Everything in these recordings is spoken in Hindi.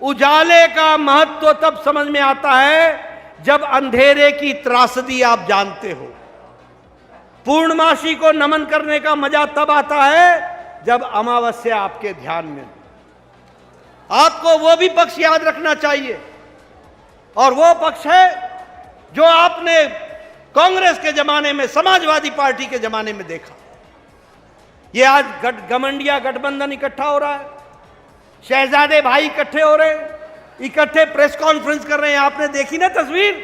उजाले का महत्व तब समझ में आता है जब अंधेरे की त्रासदी आप जानते हो। पूर्णमासी को नमन करने का मजा तब आता है जब अमावस्या आपके ध्यान में हो। आपको वो भी पक्ष याद रखना चाहिए, और वो पक्ष है जो आपने कांग्रेस के जमाने में, समाजवादी पार्टी के जमाने में देखा। ये आज गठबंधन गठबंधन इकट्ठा हो रहा है, शहजादे भाई इकट्ठे हो रहे हैं, इकट्ठे प्रेस कॉन्फ्रेंस कर रहे हैं। आपने देखी ना तस्वीर,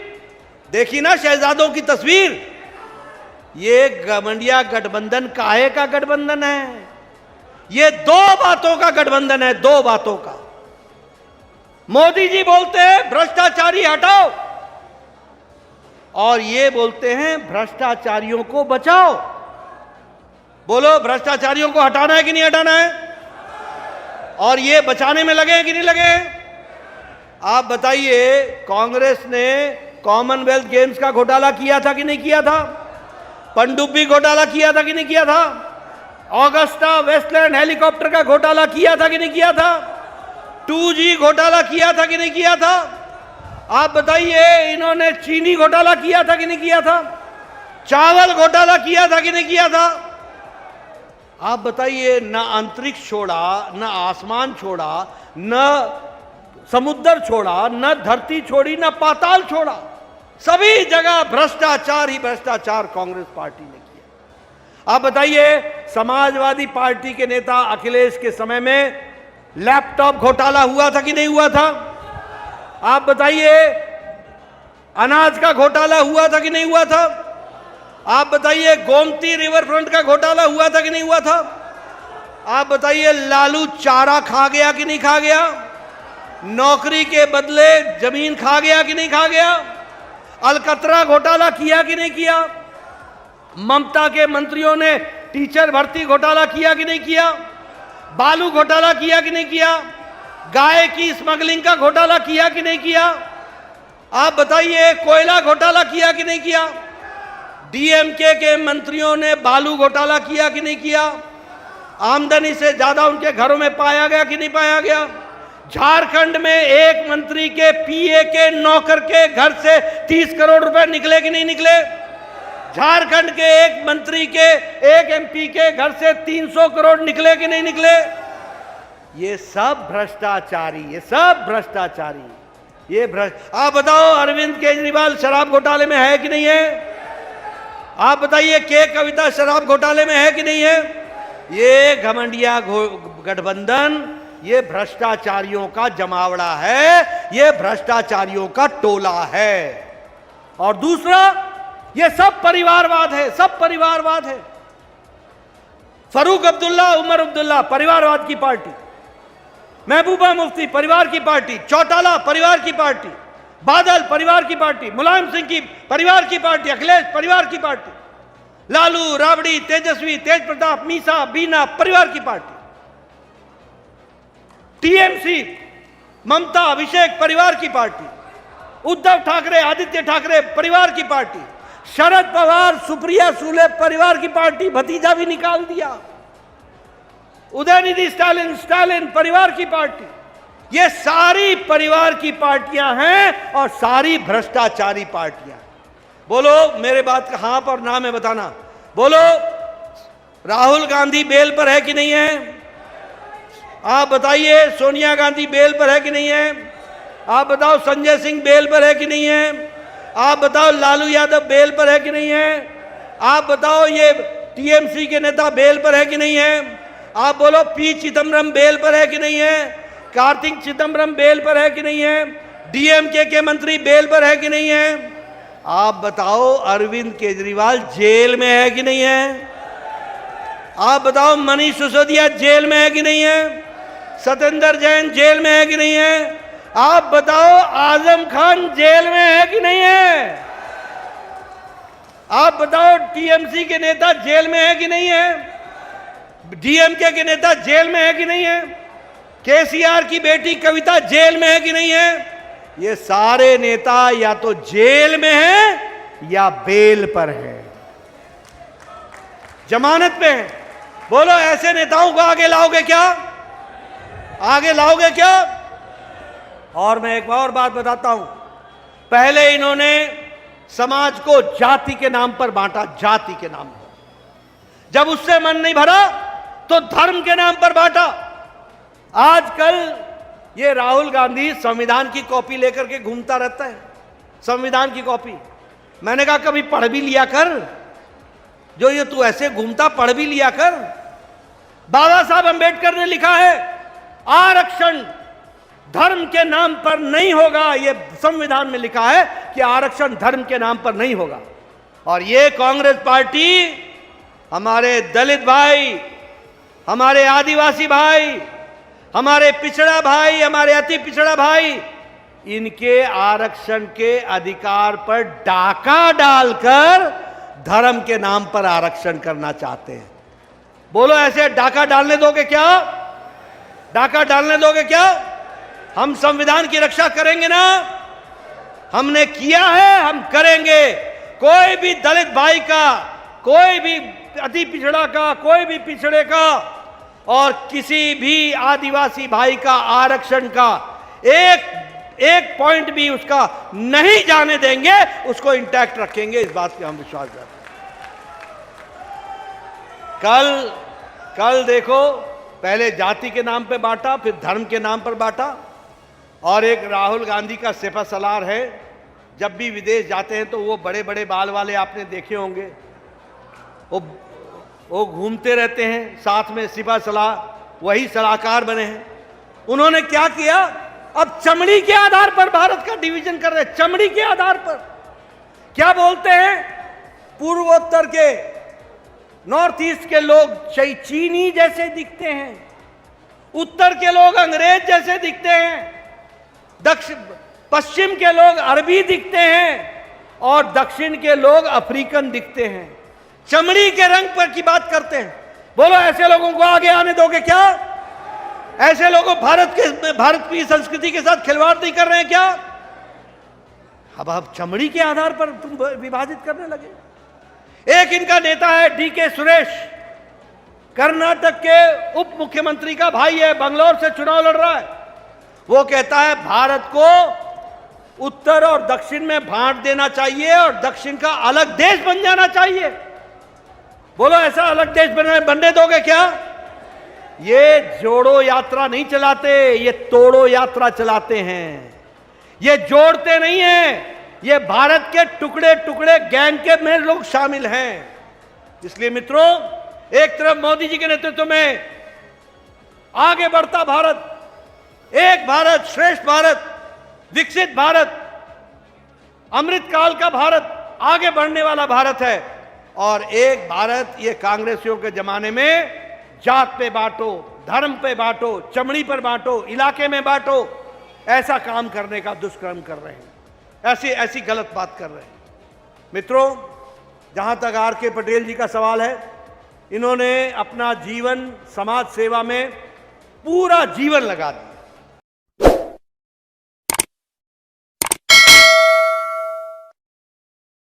देखी ना शहजादों की तस्वीर। ये गठबंधन गठबंधन काहे का गठबंधन है? ये दो बातों का गठबंधन है, दो बातों का। मोदी जी बोलते हैं भ्रष्टाचारी हटाओ, और ये बोलते हैं भ्रष्टाचारियों को बचाओ। बोलो, भ्रष्टाचारियों को हटाना है कि नहीं हटाना है? और ये बचाने में लगे हैं कि नहीं लगे हैं? आप बताइए, कांग्रेस ने कॉमनवेल्थ गेम्स का घोटाला किया था कि नहीं किया था? पनडुब्बी घोटाला किया था कि नहीं किया था? ऑगस्टा वेस्टलैंड हेलीकॉप्टर का घोटाला किया था कि नहीं किया था? 2G घोटाला किया था कि नहीं किया था? आप बताइए, इन्होंने चीनी घोटाला किया था कि नहीं किया था? चावल घोटाला किया था कि नहीं किया था? आप बताइए, न अंतरिक्ष छोड़ा, न आसमान छोड़ा, न समुद्र छोड़ा, न धरती छोड़ी, न पाताल छोड़ा। सभी जगह भ्रष्टाचार ही भ्रष्टाचार कांग्रेस पार्टी ने किया। आप बताइए, समाजवादी पार्टी के नेता अखिलेश के समय में लैपटॉप घोटाला हुआ था कि नहीं हुआ था? आप बताइए, अनाज का घोटाला हुआ था कि नहीं हुआ था? आप बताइए, गोमती रिवर फ्रंट का घोटाला हुआ था कि नहीं हुआ था? आप बताइए, लालू चारा खा गया कि नहीं खा गया? नौकरी के बदले जमीन खा गया कि नहीं खा गया? अलकतरा घोटाला किया कि नहीं किया? ममता के मंत्रियों ने टीचर भर्ती घोटाला किया कि नहीं किया? बालू घोटाला किया कि नहीं किया? गाय की स्मगलिंग का घोटाला किया कि नहीं किया? आप बताइए, कोयला घोटाला किया कि नहीं किया? डीएमके के मंत्रियों ने बालू घोटाला किया कि नहीं किया? आमदनी से ज्यादा उनके घरों में पाया गया कि नहीं पाया गया? झारखंड में एक मंत्री के पीए के नौकर के घर से 30 करोड़ रुपए निकले कि नहीं निकले? झारखंड के एक मंत्री के, एक एमपी के घर से 300 करोड़ निकले कि नहीं निकले? ये सब भ्रष्टाचारी, ये सब भ्रष्टाचारी, ये आप बताओ, अरविंद केजरीवाल शराब घोटाले में है कि नहीं है? आप बताइए, के कविता शराब घोटाले में है कि नहीं है? ये घमंडिया गठबंधन, ये भ्रष्टाचारियों का जमावड़ा है, ये भ्रष्टाचारियों का टोला है। और दूसरा, ये सब परिवारवाद है, सब परिवारवाद है। फरूक अब्दुल्ला, उमर अब्दुल्ला परिवारवाद की पार्टी, महबूबा मुफ्ती परिवार की पार्टी, चौटाला परिवार की पार्टी, बादल परिवार की पार्टी, मुलायम सिंह की परिवार की पार्टी, अखिलेश परिवार की पार्टी, लालू, राबड़ी, तेजस्वी, तेज प्रताप, मीसा, बीना परिवार की पार्टी, टीएमसी, ममता, अभिषेक परिवार की पार्टी, उद्धव ठाकरे, आदित्य ठाकरे परिवार की पार्टी, शरद पवार, सुप्रिया सुले परिवार की पार्टी, भतीजा भी निकाल दिया, उदयनिधि स्टालिन, स्टालिन परिवार की पार्टी। ये सारी परिवार की पार्टियां हैं और सारी भ्रष्टाचारी पार्टियां। बोलो, मेरे बात का हाँ पर ना में बताना। बोलो, राहुल गांधी बेल पर है कि नहीं है? आप बताइए, सोनिया गांधी बेल पर है कि नहीं है? आप बताओ, संजय सिंह बेल पर है कि नहीं है? आप बताओ, लालू यादव बेल पर है कि नहीं है? आप बताओ, ये टीएमसी के नेता बेल पर है कि नहीं है? आप बोलो, पी चिदम्बरम बेल पर है कि नहीं है? कार्तिक चिदम्बरम बेल पर है कि नहीं है? डीएमके के मंत्री बेल पर है कि नहीं है? आप बताओ, अरविंद केजरीवाल जेल में है कि नहीं है? आप बताओ, मनीष सिसोदिया जेल में है कि नहीं है? सत्येंद्र जैन जेल में है कि नहीं है? आप बताओ, आजम खान जेल में है कि नहीं है? आप बताओ, टीएमसी के नेता जेल में है कि नहीं है? डीएमके के नेता जेल में है कि नहीं है? केसीआर की बेटी कविता जेल में है कि नहीं है? ये सारे नेता या तो जेल में हैं या बेल पर हैं, जमानत पे हैं। बोलो, ऐसे नेताओं को आगे लाओगे क्या? आगे लाओगे क्या? और मैं एक और बात बताता हूं, पहले इन्होंने समाज को जाति के नाम पर बांटा, जाति के नाम पर। जब उससे मन नहीं भरा तो धर्म के नाम पर बांटा। आजकल ये राहुल गांधी संविधान की कॉपी लेकर के घूमता रहता है, संविधान की कॉपी। मैंने कहा कभी पढ़ भी लिया कर, जो ये तू ऐसे घूमता पढ़ भी लिया कर। बाबा साहब अंबेडकर ने लिखा है आरक्षण धर्म के नाम पर नहीं होगा, ये संविधान में लिखा है कि आरक्षण धर्म के नाम पर नहीं होगा। और ये कांग्रेस पार्टी हमारे दलित भाई, हमारे आदिवासी भाई, हमारे पिछड़ा भाई, हमारे अति पिछड़ा भाई, इनके आरक्षण के अधिकार पर डाका डालकर धर्म के नाम पर आरक्षण करना चाहते हैं। बोलो ऐसे डाका डालने दोगे क्या? डाका डालने दोगे क्या? हम संविधान की रक्षा करेंगे ना, हमने किया है, हम करेंगे। कोई भी दलित भाई का, कोई भी अति पिछड़ा का, कोई भी पिछड़े का और किसी भी आदिवासी भाई का आरक्षण का एक पॉइंट भी उसका नहीं जाने देंगे, उसको इंटैक्ट रखेंगे, इस बात पे हम विश्वास करते हैं। कल देखो, पहले जाति के नाम पे बांटा, फिर धर्म के नाम पर बांटा। और एक राहुल गांधी का सिपा सलार है, जब भी विदेश जाते हैं तो वो बड़े बड़े बाल वाले आपने देखे होंगे, वो घूमते रहते हैं साथ में सिपा सलाह, वही सलाहकार बने हैं। उन्होंने क्या किया, अब चमड़ी के आधार पर भारत का डिवीजन कर रहे हैं, चमड़ी के आधार पर। क्या बोलते हैं, पूर्वोत्तर के, नॉर्थ ईस्ट के लोग चीनी जैसे दिखते हैं, उत्तर के लोग अंग्रेज जैसे दिखते हैं, पश्चिम के लोग अरबी दिखते हैं और दक्षिण के लोग अफ्रीकन दिखते हैं। चमड़ी के रंग पर की बात करते हैं। बोलो ऐसे लोगों को आगे आने दोगे क्या? ऐसे लोगों भारत की संस्कृति के साथ खिलवाड़ नहीं कर रहे हैं क्या? अब आप चमड़ी के आधार पर तुम विभाजित करने लगे। एक इनका नेता है डीके सुरेश, कर्नाटक के उप मुख्यमंत्री का भाई है, बंगलौर से चुनाव लड़ रहा है। वो कहता है भारत को उत्तर और दक्षिण में बांट देना चाहिए और दक्षिण का अलग देश बन जाना चाहिए। बोलो ऐसा अलग देश बनने दोगे क्या? ये जोड़ो यात्रा नहीं चलाते, ये तोड़ो यात्रा चलाते हैं। ये जोड़ते नहीं हैं, ये भारत के टुकड़े टुकड़े गैंग के में लोग शामिल हैं। इसलिए मित्रों, एक तरफ मोदी जी के नेतृत्व में आगे बढ़ता भारत, एक भारत श्रेष्ठ भारत, विकसित भारत, अमृत काल का भारत, आगे बढ़ने वाला भारत है। और एक भारत, ये कांग्रेसियों के जमाने में जात पे बांटो, धर्म पे बांटो, चमड़ी पर बांटो, इलाके में बांटो, ऐसा काम करने का दुष्कर्म कर रहे हैं, ऐसी गलत बात कर रहे हैं। मित्रों, जहां तक आर.के. पटेल जी का सवाल है, इन्होंने अपना जीवन समाज सेवा में पूरा जीवन लगा दिया।